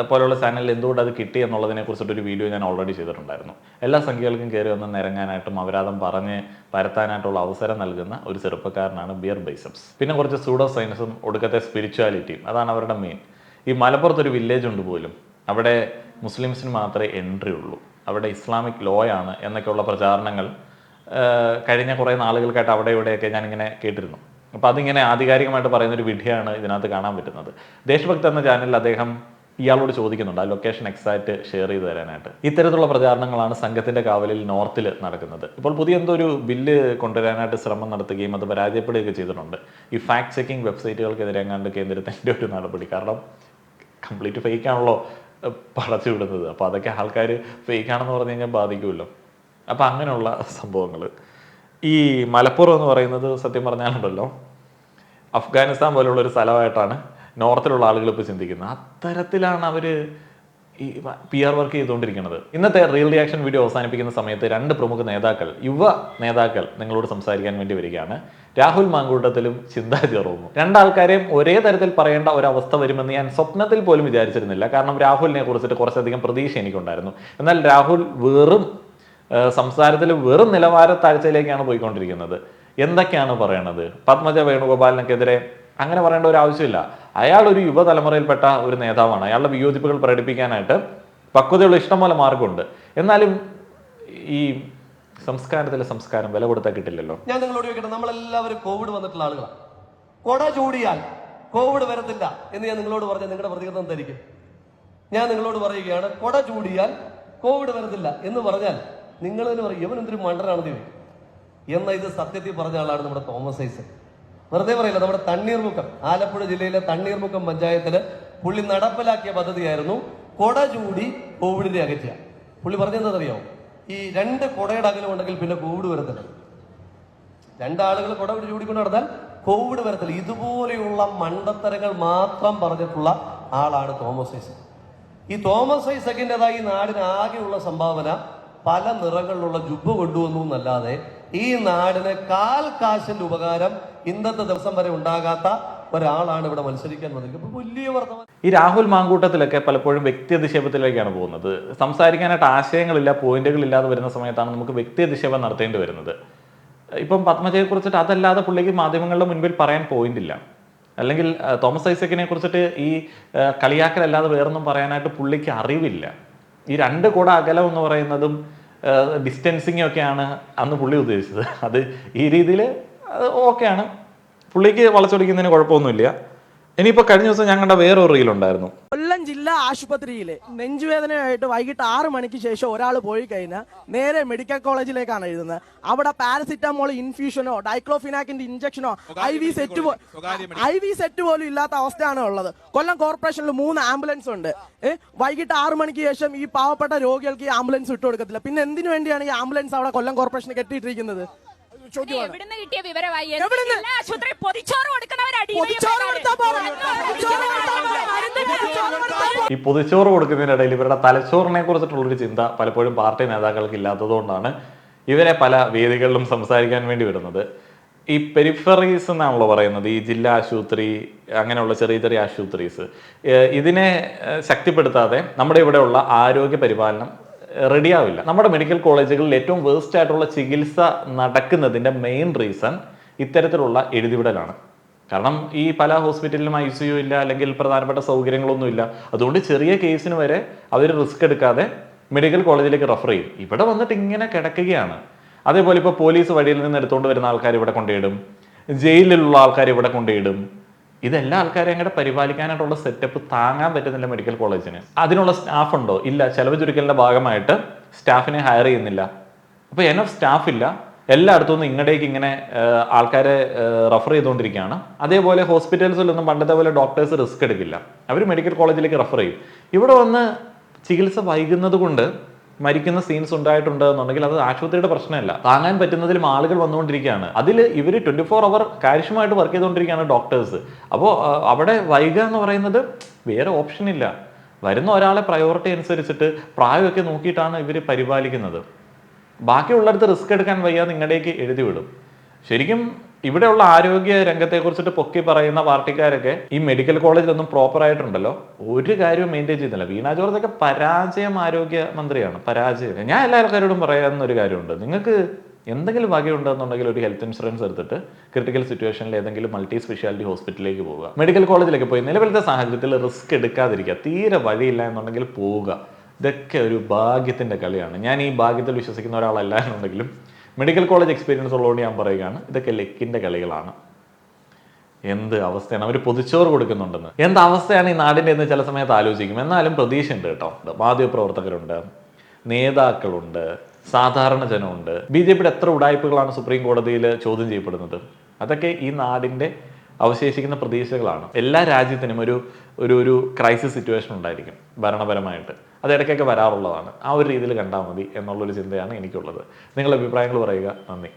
പോലുള്ള ചാനലിൽ എന്തുകൊണ്ട് അത് കിട്ടി എന്നുള്ളതിനെ കുറിച്ചിട്ടൊരു വീഡിയോ ഞാൻ ഓൾറെഡി ചെയ്തിട്ടുണ്ടായിരുന്നു. എല്ലാ സംഖ്യകൾക്കും കയറി വന്ന് നിരങ്ങാനായിട്ടും അപരാധം പറഞ്ഞ് പരത്താനായിട്ടുള്ള അവസരം നൽകുന്ന ഒരു ചെറുപ്പക്കാരനാണ് ബിയർ ബൈസെപ്സ്. പിന്നെ കുറച്ച് സൂഡോ സയൻസും ഒടുക്കത്തെ സ്പിരിച്വാലിറ്റിയും, അതാണ് അവരുടെ മെയിൻ. ഈ മലപ്പുറത്തൊരു വില്ലേജ് ഉണ്ട് പോലും, അവിടെ മുസ്ലിംസിന് മാത്രമേ എൻട്രി ഉള്ളൂ, അവിടെ ഇസ്ലാമിക് ലോ ആണ് എന്നൊക്കെയുള്ള പ്രചാരണങ്ങൾ കഴിഞ്ഞ കുറേ നാളുകൾക്കായിട്ട് അവിടെ ഇവിടെയൊക്കെ ഞാനിങ്ങനെ കേട്ടിരുന്നു. അപ്പോൾ അതിങ്ങനെ ആധികാരികമായിട്ട് പറയുന്നൊരു വിഡിയോയാണ് ഇതിനകത്ത് കാണാൻ പറ്റുന്നത്. ദേശഭക്ത് എന്ന ചാനലിൽ അദ്ദേഹം ഇയാളോട് ചോദിക്കുന്നുണ്ട് ആ ലൊക്കേഷൻ എക്സാക്റ്റ് ഷെയർ ചെയ്ത് തരാനായിട്ട്. ഇത്തരത്തിലുള്ള പ്രചാരണങ്ങളാണ് സംഘത്തിന്റെ കാവലിൽ നോർത്തിൽ നടക്കുന്നത്. ഇപ്പോൾ പുതിയ എന്തോ ഒരു ബില്ല് കൊണ്ടുവരാനായിട്ട് ശ്രമം നടത്തുകയും അത് പരാജയപ്പെടുകയൊക്കെ ചെയ്തിട്ടുണ്ട്. ഈ ഫാക്ട് ചെക്കിംഗ് വെബ്സൈറ്റുകൾക്കെതിരെ എങ്ങാണ്ട് കേന്ദ്രത്തിൻ്റെ ഒരു നടപടി. കാരണം കംപ്ലീറ്റ് ഫേക്കാണല്ലോ പടച്ചു വിടുന്നത്. അപ്പോൾ അതൊക്കെ ആൾക്കാർ ഫേക്കാണെന്ന് പറഞ്ഞു കഴിഞ്ഞാൽ ബാധിക്കുമല്ലോ. അപ്പം അങ്ങനെയുള്ള സംഭവങ്ങൾ. ഈ മലപ്പുറം എന്ന് പറയുന്നത് സത്യം പറഞ്ഞാലുണ്ടല്ലോ അഫ്ഗാനിസ്ഥാൻ പോലുള്ള ഒരു സ്ഥലമായിട്ടാണ് നോർത്തിലുള്ള ആളുകൾ ഇപ്പോൾ ചിന്തിക്കുന്നത്. അത്തരത്തിലാണ് അവർ ഈ PR വർക്ക് ചെയ്തുകൊണ്ടിരിക്കുന്നത്. ഇന്നത്തെ റിയൽ റിയാക്ഷൻ വീഡിയോ അവസാനിപ്പിക്കുന്ന സമയത്ത് 2 പ്രമുഖ നേതാക്കൾ, യുവ നേതാക്കൾ നിങ്ങളോട് സംസാരിക്കാൻ വേണ്ടി വരികയാണ്. രാഹുൽ മാങ്കൂട്ടത്തിലും ചിന്താ ജെറോമും. 2 ആൾക്കാരെയും ഒരേ തരത്തിൽ പറയേണ്ട ഒരവസ്ഥ വരുമെന്ന് ഞാൻ സ്വപ്നത്തിൽ പോലും വിചാരിച്ചിരുന്നില്ല. കാരണം രാഹുലിനെ കുറിച്ചിട്ട് കുറച്ചധികം പ്രതീക്ഷ എനിക്കുണ്ടായിരുന്നു. എന്നാൽ രാഹുൽ സംസാരത്തിൽ വെറും നിലവാര താഴ്ചയിലേക്കാണ് പോയിക്കൊണ്ടിരിക്കുന്നത്. എന്തൊക്കെയാണ് പറയണത്? പത്മജ വേണുഗോപാലിനെതിരെ അങ്ങനെ പറയേണ്ട ഒരു ആവശ്യമില്ല. അയാൾ ഒരു യുവതലമുറയിൽപ്പെട്ട ഒരു നേതാവാണ്. അയാളുടെ വിയോജിപ്പുകൾ പ്രകടിപ്പിക്കാനായിട്ട് പക്വതയുള്ള ഇഷ്ടംപോലെ മാർഗമുണ്ട്. എന്നാലും ഈ സംസ്കാരത്തിലെ സംസ്കാരം വില കൊടുത്താൽ കിട്ടില്ലല്ലോ. ഞാൻ നിങ്ങളോട് ചോദിക്കട്ടെ, നമ്മളെല്ലാവരും കോവിഡ് വന്നിട്ടുള്ള ആളുകളാണ്. കൊട ചൂടിയാൽ കോവിഡ് വരത്തില്ല എന്ന് ഞാൻ നിങ്ങളോട് പറഞ്ഞാൽ നിങ്ങളുടെ പ്രതികരണം എന്തായിരിക്കും? ഞാൻ നിങ്ങളോട് പറയുകയാണ്, കൊട ചൂടിയാൽ കോവിഡ് വരത്തില്ല എന്ന് പറഞ്ഞാൽ നിങ്ങൾ തന്നെ പറയും ഇവൻ എന്തൊരു മണ്ടനാണെന്ന് ചോദിക്കും. എന്നാൽ ഇത് സത്യത്തിൽ പറഞ്ഞ ആളാണ് നമ്മുടെ തോമസ് ഐസക്. വെറുതെ പറയില്ല. നമ്മുടെ തണ്ണീർമുക്കം, ആലപ്പുഴ ജില്ലയിലെ തണ്ണീർമുക്കം പഞ്ചായത്തില് പുള്ളി നടപ്പിലാക്കിയ പദ്ധതിയായിരുന്നു കൊട ചൂടി കോവിഡിനെ അകറ്റുക. പുള്ളി പറഞ്ഞെന്താണെന്നറിയാമോ? ഈ 2 കൊടയുടെ അകലം ഉണ്ടെങ്കിൽ പിന്നെ കോവിഡ് വരത്തില്ല. 2 ആളുകൾ കൊട ചൂടിക്കൊണ്ട് നടന്നാൽ കോവിഡ് വരത്തില്ല. ഇതുപോലെയുള്ള മണ്ടത്തരങ്ങൾ മാത്രം പറഞ്ഞിട്ടുള്ള ആളാണ് തോമസ് ഐസക്. ഈ തോമസ് ഐസക്കിൻ്റെതായി നാടിന് ആകെയുള്ള സംഭാവന പല നിറങ്ങളിലുള്ള ജുബ്ബ കൊണ്ടുവന്നു എന്നല്ലാതെ ഈ നാടിന് കാശിന്റെ ഉപകാരം ഇന്നത്തെ ദിവസം വരെ ഉണ്ടാകാത്ത ഒരാളാണ് ഇവിടെ മത്സരിക്കാൻ വന്നിരിക്കുന്നത്. വലിയ വർത്തമാനം. ഈ രാഹുൽ മാങ്കൂട്ടത്തിലൊക്കെ പലപ്പോഴും വ്യക്തി അധിക്ഷേപത്തിലേക്കാണ് പോകുന്നത്. സംസാരിക്കാനായിട്ട് ആശയങ്ങളില്ല, പോയിന്റുകൾ ഇല്ലാതെ വരുന്ന സമയത്താണ് നമുക്ക് വ്യക്തി അധിക്ഷേപം നടത്തേണ്ടി വരുന്നത്. ഇപ്പം പത്മജയെ കുറിച്ചിട്ട് അതല്ലാതെ പുള്ളിക്ക് മാധ്യമങ്ങളുടെ മുൻപിൽ പറയാൻ പോയിന്റ് ഇല്ല. അല്ലെങ്കിൽ തോമസ് ഐസക്കിനെ കുറിച്ചിട്ട് ഈ കളിയാക്കലല്ലാതെ വേറൊന്നും പറയാനായിട്ട് പുള്ളിക്ക് അറിവില്ല. ഈ 2 കൂട അകലം എന്ന് പറയുന്നതും ഡിസ്റ്റൻസിങ് ഒക്കെയാണ് അന്ന് പുള്ളി ഉദ്ദേശിച്ചത്. അത് ഈ രീതിയിൽ ഓക്കെയാണ്, പുള്ളിക്ക് വളച്ചൊടിക്കുന്നതിന് കുഴപ്പമൊന്നുമില്ല. ഇനിയിപ്പോൾ കഴിഞ്ഞ ദിവസം ഞാൻ കണ്ട വേറൊരു റീലുണ്ടായിരുന്നു. കൊല്ലം ജില്ലാ ആശുപത്രിയിൽ നെഞ്ചുവേദനയായിട്ട് വൈകിട്ട് 6 മണിക്ക് ശേഷം ഒരാൾ പോയി കഴിഞ്ഞാൽ നേരെ മെഡിക്കൽ കോളേജിലേക്കാണ് എഴുതുന്നത്. അവിടെ പാരസിറ്റമോൾ ഇൻഫ്യൂഷനോ ഡൈക്ലോഫിനാക്കിന്റെ ഇഞ്ചക്ഷനോ ഐ വി സെറ്റ് പോലും ഇല്ലാത്ത അവസ്ഥയാണ് ഉള്ളത്. കൊല്ലം കോർപ്പറേഷനിൽ 3 ആംബുലൻസ് ഉണ്ട്. വൈകിട്ട് 6 മണിക്ക് ശേഷം ഈ പാവപ്പെട്ട രോഗികൾക്ക് ഈ ആംബുലൻസ് വിട്ടുകൊടുക്കത്തില്ല. പിന്നെ എന്തിനു വേണ്ടിയാണ് ഈ ആംബുലൻസ് അവിടെ കൊല്ലം കോർപ്പറേഷൻ കെട്ടിയിട്ടിരിക്കുന്നത്? ഈ പൊതിച്ചോറ് കൊടുക്കുന്നതിനിടയിൽ ഇവരുടെ തലച്ചോറിനെ കുറിച്ചിട്ടുള്ളൊരു ചിന്ത പലപ്പോഴും പാർട്ടി നേതാക്കൾക്ക് ഇല്ലാത്തതുകൊണ്ടാണ് ഇവരെ പല വേദികളിലും സംസാരിക്കാൻ വേണ്ടി വരുന്നത്. ഈ പെരിഫറീസ് എന്നാണല്ലോ പറയുന്നത്, ഈ ജില്ലാ ആശുപത്രി അങ്ങനെയുള്ള ചെറിയ ചെറിയ ആശുപത്രീസ്, ഇതിനെ ശക്തിപ്പെടുത്താതെ നമ്മുടെ ഇവിടെയുള്ള ആരോഗ്യ പരിപാലനം റെഡിയാവില്ല. നമ്മുടെ മെഡിക്കൽ കോളേജുകളിൽ ഏറ്റവും വേസ്റ്റ് ആയിട്ടുള്ള ചികിത്സ നടക്കുന്നതിൻ്റെ മെയിൻ റീസൺ ഇത്തരത്തിലുള്ള എഴുതിവിടലാണ്. കാരണം ഈ പല ഹോസ്പിറ്റലിലും ICU ഇല്ല, അല്ലെങ്കിൽ പ്രധാനപ്പെട്ട സൗകര്യങ്ങളൊന്നും ഇല്ല. അതുകൊണ്ട് ചെറിയ കേസിന് വരെ അവർ റിസ്ക് എടുക്കാതെ മെഡിക്കൽ കോളേജിലേക്ക് റെഫർ ചെയ്യും. ഇവിടെ വന്നിട്ട് ഇങ്ങനെ കിടക്കുകയാണ്. അതേപോലെ ഇപ്പോൾ പോലീസ് വഴിയിൽ നിന്ന് എടുത്തുകൊണ്ട് വരുന്ന ആൾക്കാർ ഇവിടെ കൊണ്ടുപോയിടും, ജയിലിലുള്ള ആൾക്കാർ ഇവിടെ കൊണ്ടുപോയിടും. ഇതെല്ലാ ആൾക്കാരെയും കൂടെ പരിപാലിക്കാനായിട്ടുള്ള സെറ്റപ്പ് താങ്ങാൻ പറ്റുന്നില്ല മെഡിക്കൽ കോളേജിന്. അതിനുള്ള സ്റ്റാഫ് ഉണ്ടോ? ഇല്ല. ചെലവ് ചുരുക്കലിന്റെ ഭാഗമായിട്ട് സ്റ്റാഫിനെ ഹയർ ചെയ്യുന്നില്ല. അപ്പോൾ എനഫ് സ്റ്റാഫ് ഇല്ല. എല്ലായിടത്തു നിന്നും ഇങ്ങടേക്ക് ഇങ്ങനെ ആൾക്കാരെ റെഫർ ചെയ്തുകൊണ്ടിരിക്കുകയാണ്. അതേപോലെ ഹോസ്പിറ്റൽസിലൊന്നും പണ്ടത്തെ പോലെ ഡോക്ടേഴ്സ് റിസ്ക് എടുക്കില്ല. അവർ മെഡിക്കൽ കോളേജിലേക്ക് റെഫർ ചെയ്യും. ഇവിടെ വന്ന് ചികിത്സ വൈകുന്നത് കൊണ്ട് മരിക്കുന്ന സീൻസ് ഉണ്ടായിട്ടുണ്ട് എന്നുണ്ടെങ്കിൽ അത് ആശുപത്രിയുടെ പ്രശ്നമല്ല, താങ്ങാൻ പറ്റുന്നതിലും ആളുകൾ വന്നുകൊണ്ടിരിക്കുകയാണ്. അതിൽ ഇവർ 24 അവർ കാര്യക്ഷമമായിട്ട് വർക്ക് ചെയ്തുകൊണ്ടിരിക്കുകയാണ് ഡോക്ടേഴ്സ്. അപ്പോൾ അവിടെ വൈകുക എന്ന് പറയുന്നത് വേറെ ഓപ്ഷൻ ഇല്ല. വരുന്ന ഒരാളെ പ്രയോറിറ്റി അനുസരിച്ചിട്ട് പ്രായമൊക്കെ നോക്കിയിട്ടാണ് ഇവർ പരിപാലിക്കുന്നത്. ബാക്കിയുള്ളിടത്ത് റിസ്ക് എടുക്കാൻ വയ്യാതെ നിങ്ങളുടേക്ക് എഴുതി വിടും. ശരിക്കും ഇവിടെയുള്ള ആരോഗ്യ രംഗത്തെക്കുറിച്ചിട്ട് പൊക്കി പറയുന്ന പാർട്ടിക്കാരൊക്കെ ഈ മെഡിക്കൽ കോളേജിലൊന്നും പ്രോപ്പർ ആയിട്ടുണ്ടല്ലോ ഒരു കാര്യവും മെയിൻറ്റെയിൻ ചെയ്യുന്നില്ല. വീണ ജോർജ് ഒക്കെ പരാജയം ആരോഗ്യ മന്ത്രിയാണ്, പരാജയം. ഞാൻ എല്ലാ ആൾക്കാരോടും പറയാവുന്ന ഒരു കാര്യമുണ്ട്, നിങ്ങൾക്ക് എന്തെങ്കിലും വകയുണ്ടെന്നുണ്ടെങ്കിൽ ഒരു ഹെൽത്ത് ഇൻഷുറൻസ് എടുത്തിട്ട് ക്രിട്ടിക്കൽ സിറ്റുവേഷനിൽ ഏതെങ്കിലും മൾട്ടി സ്പെഷ്യാലിറ്റി ഹോസ്പിറ്റലിലേക്ക് പോവുക. മെഡിക്കൽ കോളേജിലേക്ക് പോയി നിലവിലത്തെ സാഹചര്യത്തിൽ റിസ്ക് എടുക്കാതിരിക്കുക. തീരെ വഴിയില്ല എന്നുണ്ടെങ്കിൽ പോവുക. ഇതൊക്കെ ഒരു ഭാഗ്യത്തിൻ്റെ കളിയാണ്. ഞാൻ ഈ ഭാഗ്യത്തിൽ വിശ്വസിക്കുന്ന ഒരാളല്ല എന്നുണ്ടെങ്കിലും മെഡിക്കൽ കോളേജ് എക്സ്പീരിയൻസ് ഉള്ളതുകൊണ്ട് ഞാൻ പറയുകയാണ്, ഇതൊക്കെ ലക്കിൻ്റെ കളികളാണ്. എന്ത് അവസ്ഥയാണ്, അവർ പൊതിച്ചോറ് കൊടുക്കുന്നുണ്ടെന്ന്. എന്ത് അവസ്ഥയാണ് ഈ നാടിൻ്റെ എന്ന് ചില സമയത്ത് ആലോചിക്കും. എന്നാലും പ്രതീക്ഷയുണ്ട് കേട്ടോ. മാധ്യമപ്രവർത്തകരുണ്ട്, നേതാക്കളുണ്ട്, സാധാരണ ജനമുണ്ട്. BJPയുടെ എത്ര ഉടായ്പകളാണ് സുപ്രീം കോടതിയിൽ ചോദ്യം ചെയ്യപ്പെടുന്നത്. അതൊക്കെ ഈ നാടിൻ്റെ അവശേഷിക്കുന്ന പ്രതീക്ഷകളാണ്. എല്ലാ രാജ്യത്തിനും ഒരു ക്രൈസിസ് സിറ്റുവേഷൻ ഉണ്ടായിരിക്കും ഭരണപരമായിട്ട്. അത് ഇടയ്ക്കൊക്കെ വരാറുള്ളതാണ്. ആ ഒരു രീതിയിൽ കണ്ടാൽ മതി എന്നുള്ളൊരു ചിന്തയാണ് എനിക്കുള്ളത്. നിങ്ങളുടെ അഭിപ്രായങ്ങൾ പറയുക. നന്ദി.